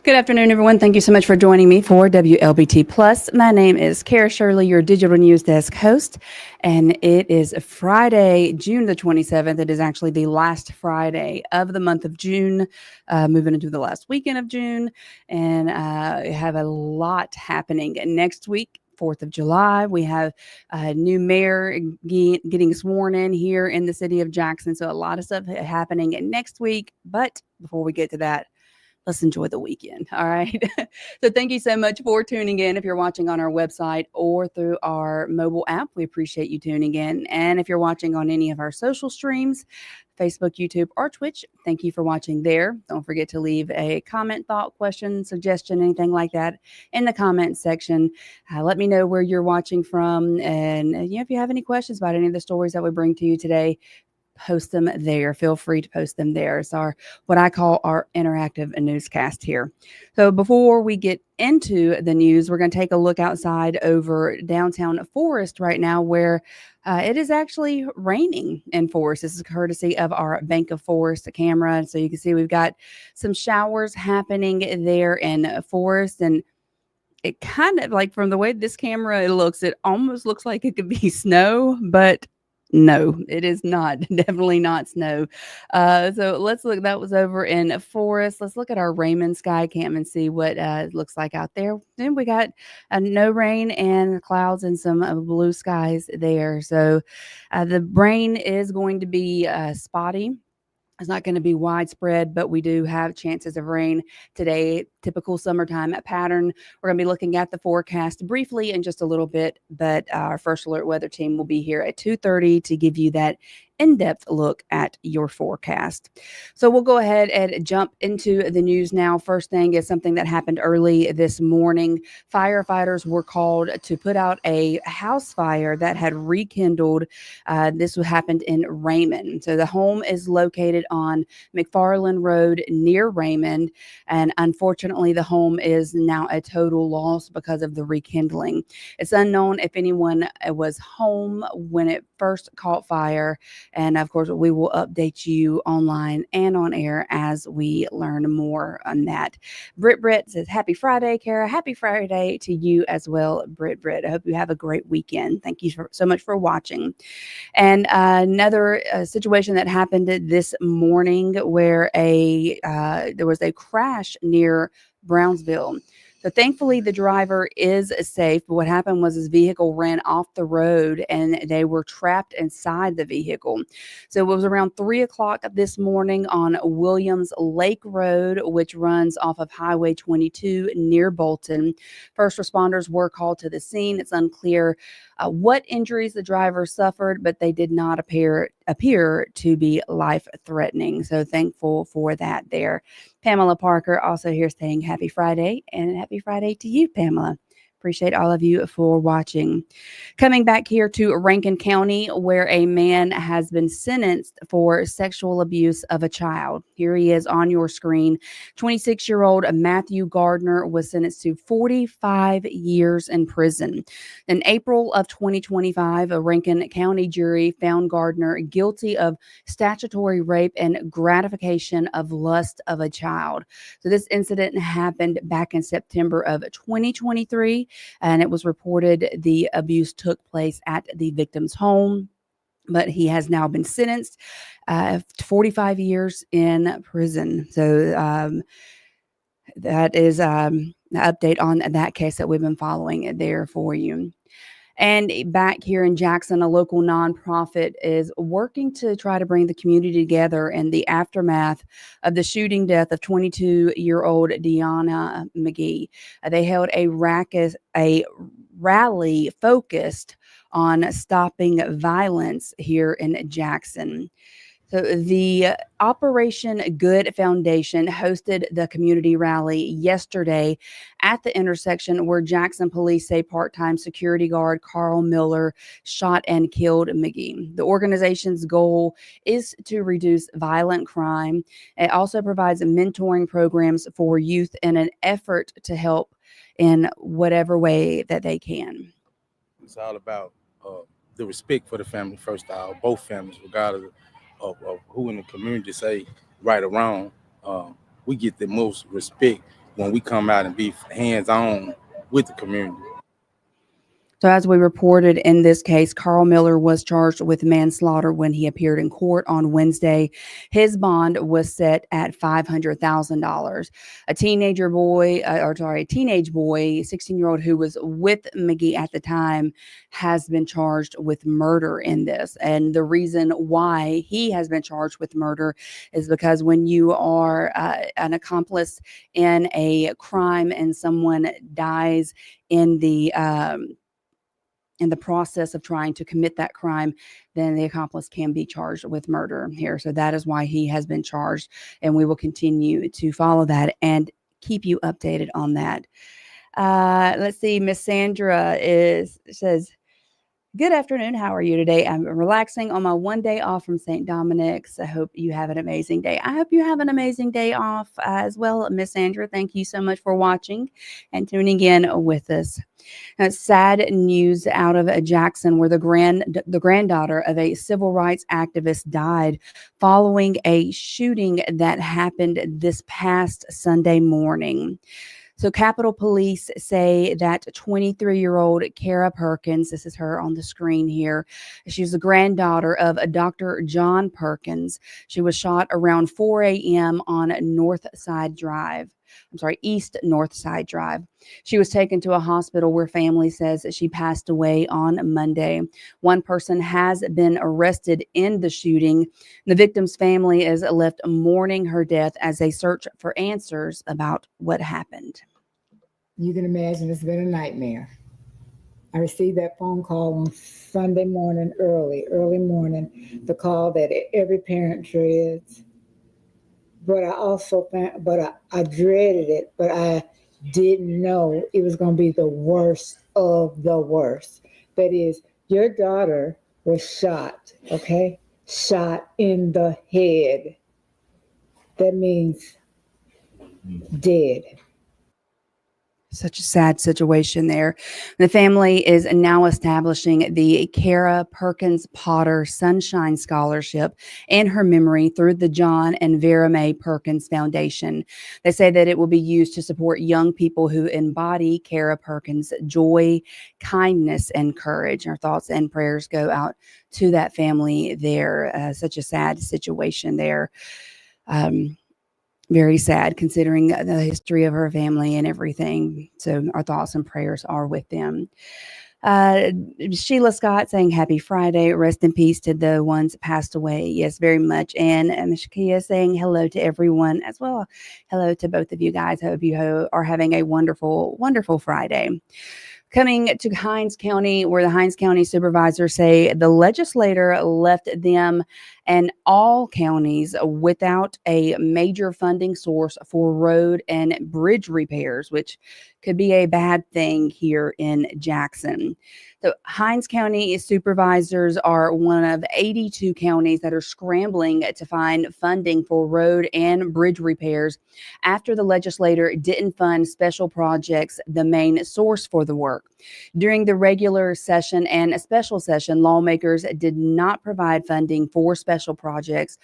Good afternoon, everyone. Thank you so much for joining me for Wlbt Plus. My name is Kara Shirley, your digital news desk host, and it is Friday, June the 27th. It is actually the last Friday of the month of June, moving into the last weekend of June, and I have a lot happening next week. 4th of July. We have a new mayor getting sworn in here in the city of Jackson. So a lot of stuff happening next week. But before we get to that, let's enjoy the weekend. All right. So thank you so much for tuning in. If you're watching on our website or through our mobile app, we appreciate you tuning in. And if you're watching on any of our social streams, Facebook, YouTube, or Twitch, thank you for watching there. Don't forget to leave a comment, thought, question, suggestion, anything like that in the comment section. Let me know where you're watching from. And if you have any questions about any of the stories that we bring to you today, post them there. Feel free to post them there. It's what I call our interactive newscast here. So before we get into the news, we're going to take a look outside over downtown Forest right now, where it is actually raining in Forest. This is courtesy of our Bank of Forest camera. So you can see we've got some showers happening there in Forest, and it kind of, like, from the way this camera it almost looks like it could be snow, but no, it is not. Definitely not snow. So let's look. That was over in Forest. Let's look at our Raymond sky cam and see what it looks like out there. Then we got no rain and clouds and some blue skies there. So the rain is going to be spotty. It's not going to be widespread, but we do have chances of rain today. Typical summertime pattern. We're going to be looking at the forecast briefly in just a little bit, but our First Alert Weather team will be here at 2:30 to give you that in-depth look at your forecast. So we'll go ahead and jump into the news now. First thing is something that happened early this morning. Firefighters were called to put out a house fire that had rekindled. This happened in Raymond. So the home is located on McFarland Road near Raymond, and unfortunately the home is now a total loss because of the rekindling. It's unknown if anyone was home when it first caught fire. And of course, we will update you online and on air as we learn more on that. Britt says, Happy Friday, Kara. Happy Friday to you as well, Britt. I hope you have a great weekend. Thank you so much for watching. And another situation that happened this morning where there was a crash near Brownsville. So thankfully, the driver is safe. But what happened was his vehicle ran off the road and they were trapped inside the vehicle. So it was around 3 o'clock this morning on Williams Lake Road, which runs off of Highway 22 near Bolton. First responders were called to the scene. It's unclear what injuries the driver suffered, but they did not appear to be life-threatening. So thankful for that there. Pamela Parker also here saying happy Friday, and happy Friday to you, Pamela. Appreciate all of you for watching. Coming back here to Rankin County, where a man has been sentenced for sexual abuse of a child. Here he is on your screen. 26-year-old Matthew Gardner was sentenced to 45 years in prison. In April of 2025, a Rankin County jury found Gardner guilty of statutory rape and gratification of lust of a child. So this incident happened back in September of 2023. And it was reported the abuse took place at the victim's home. but he has now been sentenced to 45 years in prison. So that is an update on that case that we've been following there for you. And back here in Jackson, a local nonprofit is working to try to bring the community together in the aftermath of the shooting death of 22-year-old Deanna McGee. They held a rally focused on stopping violence here in Jackson. So the Operation Good Foundation hosted the community rally yesterday at the intersection where Jackson police say part-time security guard Carl Miller shot and killed McGee. The organization's goal is to reduce violent crime. It also provides mentoring programs for youth in an effort to help in whatever way that they can. It's all about the respect for the family first of all, both families, regardless of who in the community say right or wrong. We get the most respect when we come out and be hands-on with the community. So, as we reported in this case, Carl Miller was charged with manslaughter when he appeared in court on Wednesday. His bond was set at $500,000. A teenage boy, 16-year-old who was with McGee at the time, has been charged with murder in this. And the reason why he has been charged with murder is because when you are an accomplice in a crime and someone dies in the process of trying to commit that crime, then the accomplice can be charged with murder here. So that is why he has been charged, and we will continue to follow that and keep you updated on that. Let's see. Miss Sandra says, "Good afternoon. How are you today? I'm relaxing on my one day off from St. Dominic's. I hope you have an amazing day." I hope you have an amazing day off as well, Miss Sandra. Thank you so much for watching and tuning in with us. Sad news out of Jackson, where the granddaughter of a civil rights activist died following a shooting that happened this past Sunday morning. So Capitol Police say that 23-year-old Kara Perkins, this is her on the screen here, she's the granddaughter of Dr. John Perkins. She was shot around 4 a.m. on East North Side Drive. She was taken to a hospital where family says she passed away on Monday. One person has been arrested in the shooting. The victim's family is left mourning her death as they search for answers about what happened. You can imagine it's been a nightmare. I received that phone call on Sunday morning, early morning, the call that every parent dreads. But I dreaded it, but I didn't know it was going to be the worst of the worst. That is, your daughter was shot, okay? Shot in the head. That means dead. Such a sad situation there. The family is now establishing the Kara Perkins Potter Sunshine Scholarship in her memory through the John and Vera Mae Perkins Foundation. They say that it will be used to support young people who embody Kara Perkins' joy, kindness, and courage. Our thoughts and prayers go out to that family there. Such a sad situation there. Very sad considering the history of her family and everything. So our thoughts and prayers are with them. Sheila Scott saying happy Friday. Rest in peace to the ones that passed away. Yes, very much. And Shakia saying hello to everyone as well. Hello to both of you guys. I hope you are having a wonderful, wonderful Friday. Coming to Hinds County, where the Hinds County supervisors say the legislator left them and all counties without a major funding source for road and bridge repairs, which could be a bad thing here in Jackson. So Hinds County supervisors are one of 82 counties that are scrambling to find funding for road and bridge repairs after the legislator didn't fund special projects, the main source for the work. During the regular session and a special session, lawmakers did not provide funding for special projects,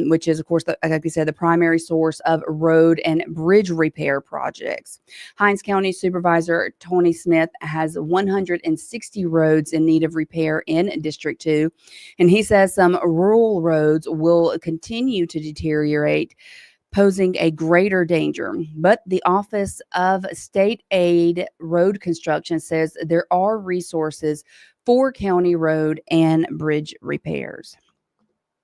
which is, of course, like you said, the primary source of road and bridge repair projects. Hinds County Supervisor Tony Smith has 160 roads in need of repair in District 2, and he says some rural roads will continue to deteriorate, posing a greater danger. But the Office of State Aid Road Construction says there are resources for county road and bridge repairs.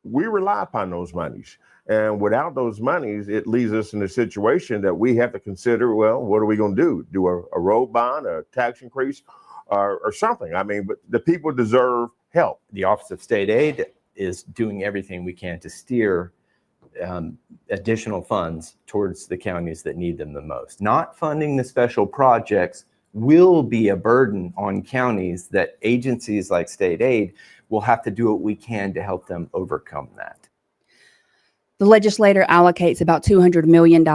We rely upon those monies. And without those monies, it leaves us in a situation that we have to consider, well, what are we going to do? Do a road bond, a tax increase, or something? I mean, but the people deserve help. The Office of State Aid is doing everything we can to steer additional funds towards the counties that need them the most. Not funding the special projects will be a burden on counties that agencies like state aid will have to do what we can to help them overcome that. The legislature allocates about $200 million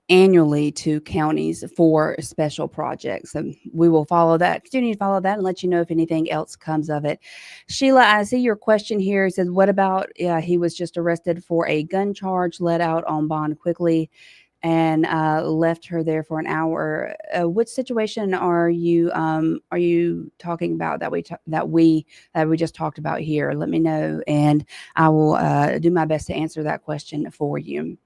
annually to counties for special projects. And we will follow that, continue to follow that, and let you know if anything else comes of it. Sheila, I see your question here. It says, what about he was just arrested for a gun charge, let out on bond quickly, and left her there for an hour? Which situation are you talking about that we just talked about here? Let me know, and I will do my best to answer that question for you.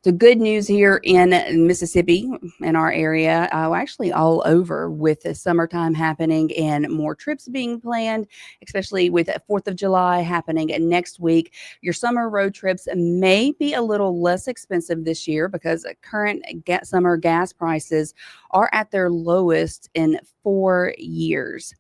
So good news here in Mississippi, in our area, actually all over, with the summertime happening and more trips being planned, especially with 4th of July happening next week. Your summer road trips may be a little less expensive this year because current summer gas prices are at their lowest in 4 years.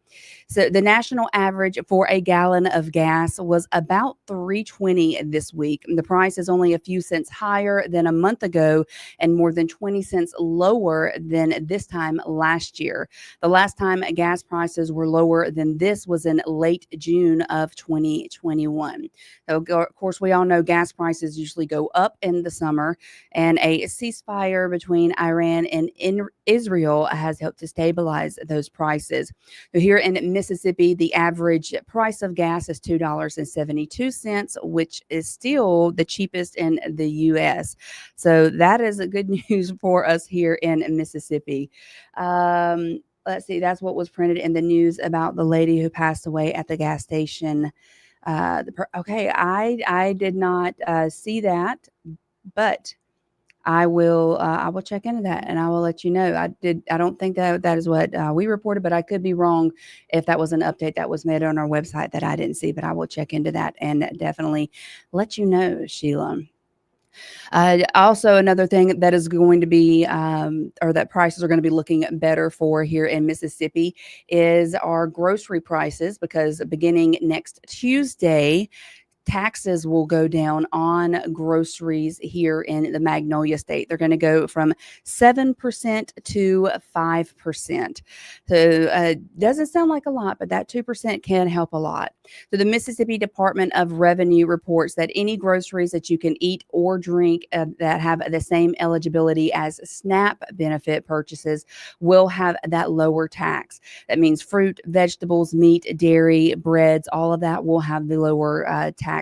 So the national average for a gallon of gas was about $3.20 this week. The price is only a few cents higher than a month ago and more than 20 cents lower than this time last year. The last time gas prices were lower than this was in late June of 2021. So, of course, we all know gas prices usually go up in the summer, and a ceasefire between Iran and Israel has helped to stabilize those prices. So here in Mississippi, the average price of gas is $2.72, which is still the cheapest in the U.S. So that is a good news for us here in Mississippi. Let's see, that's what was printed in the news about the lady who passed away at the gas station. Okay, I did not see that, but I will check into that, and I will let you know. I don't think that is what we reported, but I could be wrong if that was an update that was made on our website that I didn't see, but I will check into that and definitely let you know, Sheila. Also, another thing that is going to be, or that prices are going to be looking better for here in Mississippi, is our grocery prices, because beginning next Tuesday, taxes will go down on groceries here in the Magnolia State. They're going to go from 7% to 5%. So doesn't sound like a lot, but that 2% can help a lot. So the Mississippi Department of Revenue reports that any groceries that you can eat or drink that have the same eligibility as SNAP benefit purchases will have that lower tax. That means fruit, vegetables, meat, dairy, breads, all of that will have the lower tax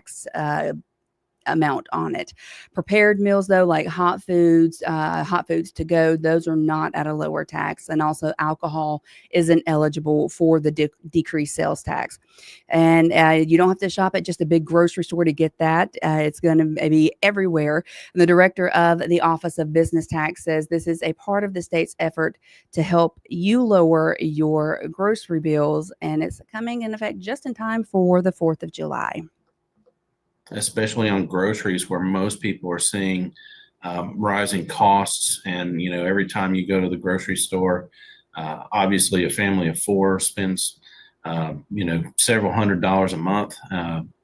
amount on it. Prepared meals, though, like hot foods to go, those are not at a lower tax. And also alcohol isn't eligible for the decreased sales tax. And you don't have to shop at just a big grocery store to get that. It's going to be everywhere. And the director of the Office of Business Tax says this is a part of the state's effort to help you lower your grocery bills. And it's coming in effect just in time for the 4th of July. Especially on groceries, where most people are seeing rising costs. And, you know, every time you go to the grocery store, obviously a family of four spends, several $100s a month,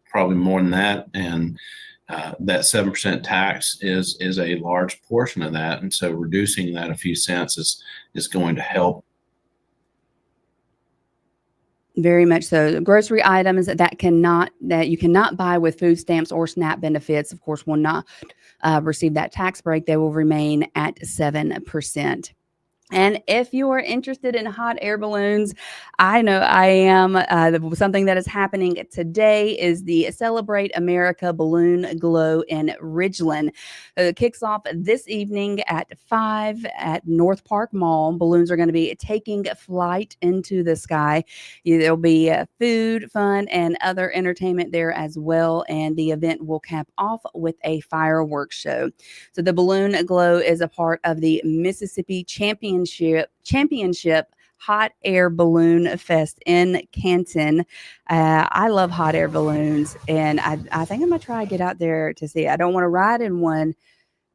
probably more than that. And that 7% tax is a large portion of that. And so reducing that a few cents is going to help. Very much so. Grocery items that you cannot buy with food stamps or SNAP benefits, of course, will not receive that tax break. They will remain at 7%. And if you are interested in hot air balloons, I know I am. Something that is happening today is the Celebrate America Balloon Glow in Ridgeland. It kicks off this evening at 5 at North Park Mall. Balloons are going to be taking flight into the sky. There'll be food, fun, and other entertainment there as well. And the event will cap off with a fireworks show. So the Balloon Glow is a part of the Mississippi Championship Hot Air Balloon Fest in Canton. I love hot air balloons, and I think I'm gonna try to get out there to see. I don't want to ride in one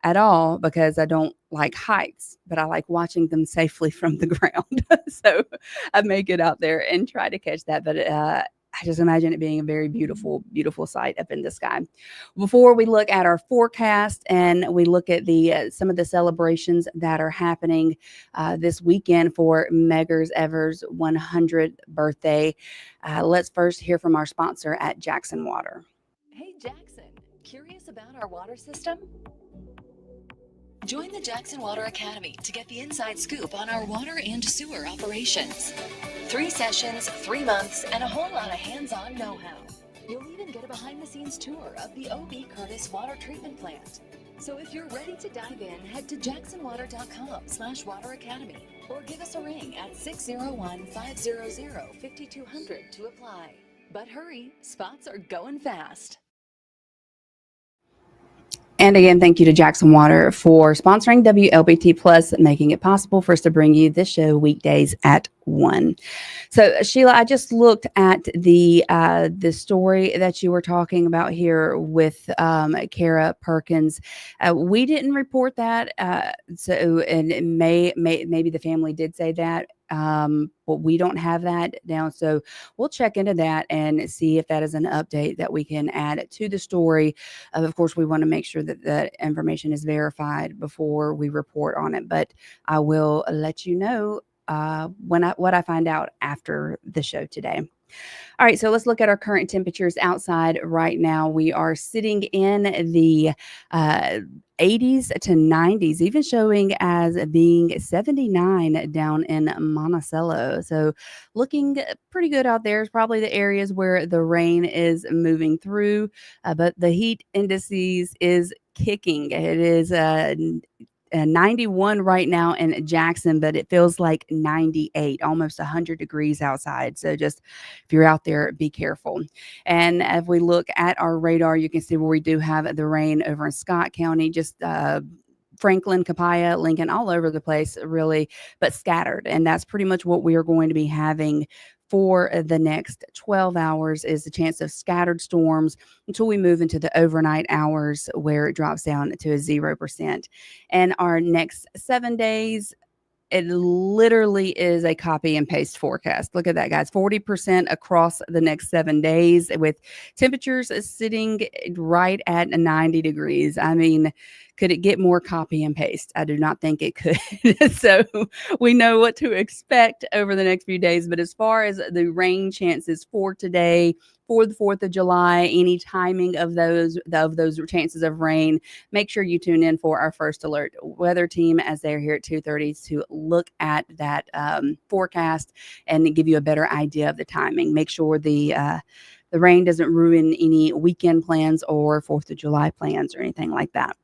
at all because I don't like heights, but I like watching them safely from the ground. So I may get out there and try to catch that. But I just imagine it being a very beautiful, beautiful sight up in the sky. Before we look at our forecast and we look at the some of the celebrations that are happening this weekend for Meggers Evers' 100th birthday, let's first hear from our sponsor at Jackson Water. Hey Jackson, curious about our water system? Join the Jackson Water Academy to get the inside scoop on our water and sewer operations. 3 sessions, 3 months, and a whole lot of hands-on know-how. You'll even get a behind-the-scenes tour of the O.B. Curtis Water Treatment Plant. So if you're ready to dive in, head to jacksonwater.com/Water Academy or give us a ring at 601-500-5200 to apply. But hurry, spots are going fast. And again, thank you to Jackson Water for sponsoring WLBT Plus, making it possible for us to bring you this show weekdays at 1. So, Sheila, I just looked at the story that you were talking about here with Kara Perkins. We didn't report that, and maybe the family did say that. But we don't have that now. So we'll check into that and see if that is an update that we can add to the story. Of course, we want to make sure that the information is verified before we report on it. But I will let you know what I find out after the show today. All right, so let's look at our current temperatures outside right now. We are sitting in the 80s to 90s, even showing as being 79 down in Monticello. So looking pretty good out there. It's probably the areas where the rain is moving through, but the heat indices is kicking. It is 91 right now in Jackson, but it feels like 98, almost 100 degrees outside. So just if you're out there, be careful. And if we look at our radar, you can see where we do have the rain over in Scott County, just Franklin, Copiah, Lincoln, all over the place, really, but scattered. And that's pretty much what we are going to be having for the next 12 hours is the chance of scattered storms until we move into the overnight hours where it drops down to a 0%. And our next 7 days, it literally is a copy and paste forecast. Look at that, guys. 40% across the next 7 days with temperatures sitting right at 90 degrees. I mean, could it get more copy and paste? I do not think it could. So we know what to expect over the next few days. But as far as the rain chances for today, for the 4th of July, any timing of those chances of rain, make sure you tune in for our first alert weather team as they're here at 2:30 to look at that forecast and give you a better idea of the timing. Make sure the rain doesn't ruin any weekend plans or 4th of July plans or anything like that.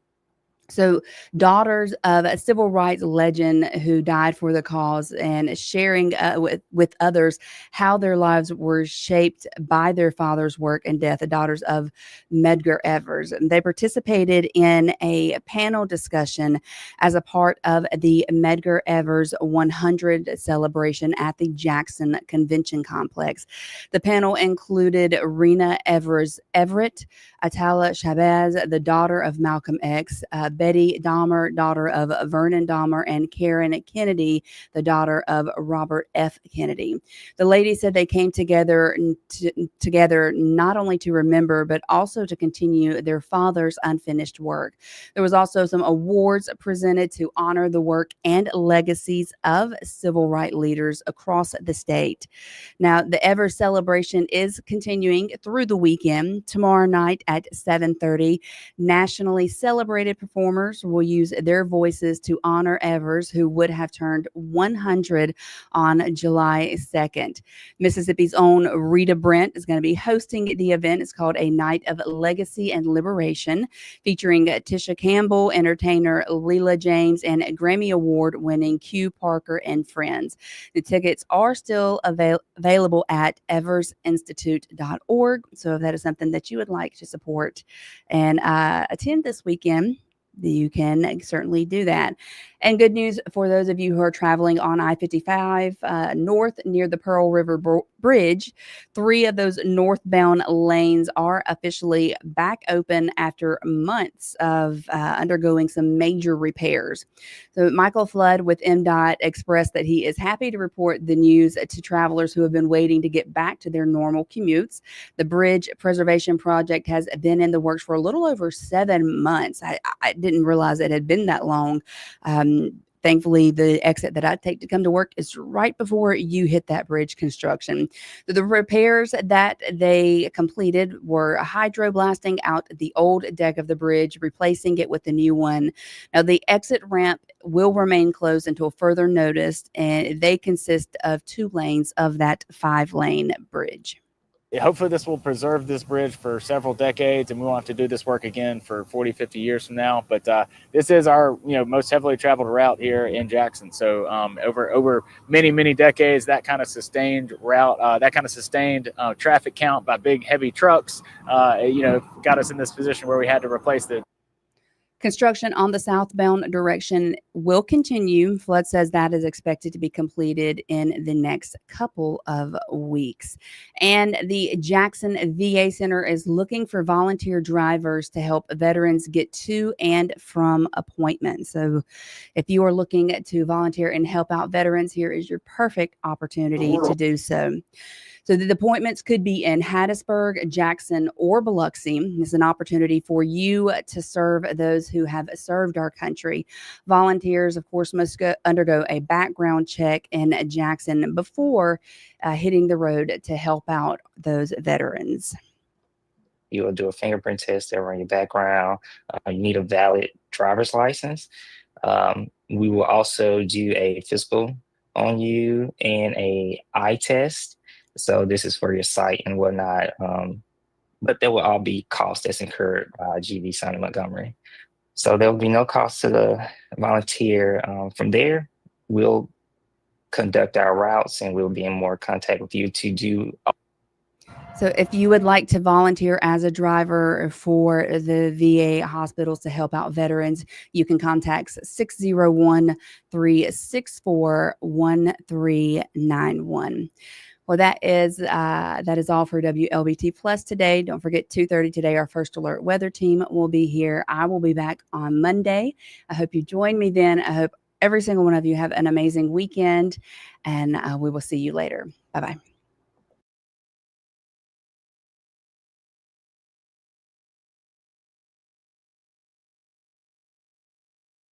So daughters of a civil rights legend who died for the cause and sharing with others how their lives were shaped by their father's work and death, the daughters of Medgar Evers. And they participated in a panel discussion as a part of the Medgar Evers 100 celebration at the Jackson Convention Complex. The panel included Rena Evers Everett, Atala Shabazz, the daughter of Malcolm X, Betty Dahmer, daughter of Vernon Dahmer, and Karen Kennedy, the daughter of Robert F. Kennedy. The ladies said they came together not only to remember, but also to continue their father's unfinished work. There was also some awards presented to honor the work and legacies of civil rights leaders across the state. Now, the Evers celebration is continuing through the weekend. Tomorrow night at 7:30, nationally celebrated performance performers will use their voices to honor Evers, who would have turned 100 on July 2nd. Mississippi's own Rita Brent is going to be hosting the event. It's called A Night of Legacy and Liberation, featuring Tisha Campbell, entertainer Leela James, and Grammy Award-winning Q Parker and friends. The tickets are still available at eversinstitute.org. So if that is something that you would like to support and attend this weekend, you can certainly do that. And good news for those of you who are traveling on I-55 north near the Pearl River Bridge. 3 of those northbound lanes are officially back open after months of undergoing some major repairs. So Michael Flood with MDOT expressed that he is happy to report the news to travelers who have been waiting to get back to their normal commutes. The bridge preservation project has been in the works for a little over 7 months. I didn't realize it had been that long. Thankfully, the exit that I take to come to work is right before you hit that bridge construction. The repairs that they completed were hydroblasting out the old deck of the bridge, replacing it with the new one. Now, the exit ramp will remain closed until further notice, and they consist of 2 lanes of that 5-lane bridge. Hopefully this will preserve this bridge for several decades, and we won't have to do this work again for 40, 50 years from now. But this is our most heavily traveled route here in Jackson. So over many, many decades, that kind of sustained route, that kind of sustained traffic count by big, heavy trucks, got us in this position where we had to replace the Construction on the southbound direction will continue. Flood says that is expected to be completed in the next couple of weeks. And the Jackson VA Center is looking for volunteer drivers to help veterans get to and from appointments. So if you are looking to volunteer and help out veterans, here is your perfect opportunity to do so. So the appointments could be in Hattiesburg, Jackson, or Biloxi. It's an opportunity for you to serve those who have served our country. Volunteers, of course, must undergo a background check in Jackson before hitting the road to help out those veterans. You will do a fingerprint test. They'll run your background. You need a valid driver's license. We will also do a physical on you and a eye test. So this is for your sight and whatnot. But there will all be costs that's incurred by GV Sonny Montgomery. So there will be no cost to the volunteer. From there, we'll conduct our routes and we'll be in more contact with you to do. So if you would like to volunteer as a driver for the VA hospitals to help out veterans, you can contact 601-364-1391. Well, that is all for WLBT Plus today. Don't forget, 2:30 today, our First Alert weather team will be here. I will be back on Monday. I hope you join me then. I hope every single one of you have an amazing weekend, and we will see you later. Bye-bye.